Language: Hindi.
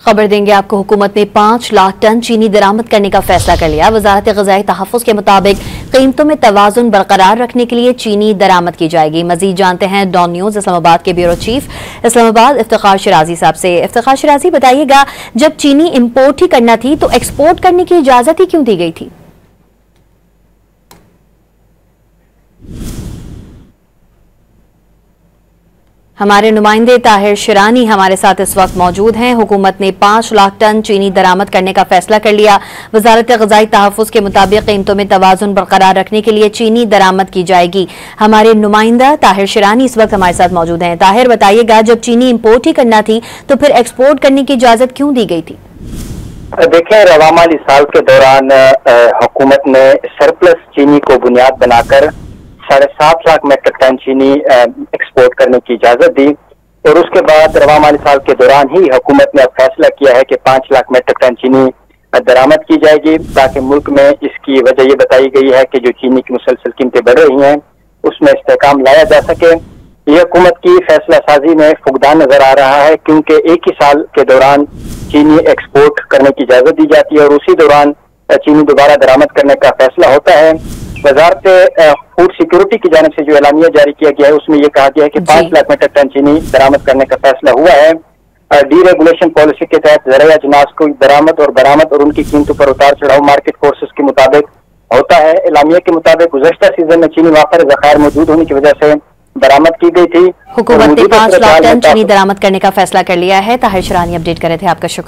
खबर देंगे आपको। हुकूमत ने 5 लाख टन चीनी दरामद करने का फैसला कर लिया। वजारत ग़िज़ाई तहफ़्फ़ुज़ के मुताबिक कीमतों में तवाज़ुन बरकरार रखने के लिए चीनी दरामद की जाएगी। मज़ीद जानते हैं डॉन न्यूज़ इस्लामाबाद के ब्यूरो चीफ इस्लामाबाद इफ्तिखार शिराजी साहब से। इफ्तिखार शिराजी, बताइएगा, जब चीनी इम्पोर्ट ही करना थी तो एक्सपोर्ट करने की इजाज़त ही क्यों दी गई थी? हमारे नुमाइंदे ताहिर शिरानी हमारे साथ इस वक्त मौजूद हैं। हुकूमत ने 5 लाख टन चीनी दरामद करने का फैसला कर लिया। वजारत ग़िज़ाई तहफ़्फ़ुज़ के मुताबिक कीमतों में तवाज़ुन बरकरार रखने के लिए चीनी दरामद की जाएगी। हमारे नुमाइंदा ताहिर शिरानी इस वक्त हमारे साथ मौजूद हैं। ताहिर, बताइएगा, जब चीनी इम्पोर्ट ही करना थी तो फिर एक्सपोर्ट करने की इजाज़त क्यों दी गई थी? देखें, रवा माली साल के दौरान हुकूमत ने सरप्लस चीनी को बुनियाद बनाकर 7.5 लाख मेट्रिक टन चीनी एक्सपोर्ट करने की इजाजत दी और उसके बाद रवा माली साल के दौरान ही हुकूमत ने अब फैसला किया है कि 5 लाख मेट्रिक टन चीनी दरामद की जाएगी, ताकि मुल्क में इसकी वजह ये बताई गई है कि जो चीनी की मुसलसल कीमतें बढ़ रही हैं उसमें इस्तेहकाम लाया जा सके। ये हुकूमत की फैसला साजी में फुकदान नजर आ रहा है, क्योंकि एक ही साल के दौरान चीनी एक्सपोर्ट करने की इजाजत दी जाती है और उसी दौरान चीनी दोबारा दरामद करने का फैसला होता है। वजारत फूड सिक्योरिटी की जानिब से जो एलानिया जारी किया गया है उसमें यह कहा गया है कि 5 लाख मेट्रिक टन चीनी दरामद करने का फैसला हुआ है। डीरेगुलेशन पॉलिसी के तहत ज़राए अजनास को दरामद और उनकी कीमतों पर उतार चढ़ाव मार्केट फोर्सेस के मुताबिक होता है। एलानिया के मुताबिक गुज़श्ता सीजन में चीनी वाफर ज़खायर मौजूद होने की वजह से बरामद की गई थी। हुकूमत ने 5 लाख टन चीनी दरामद करने का फैसला कर लिया है। ताहिर शिरानी अपडेट कर रहे थे। आपका शुक्रिया।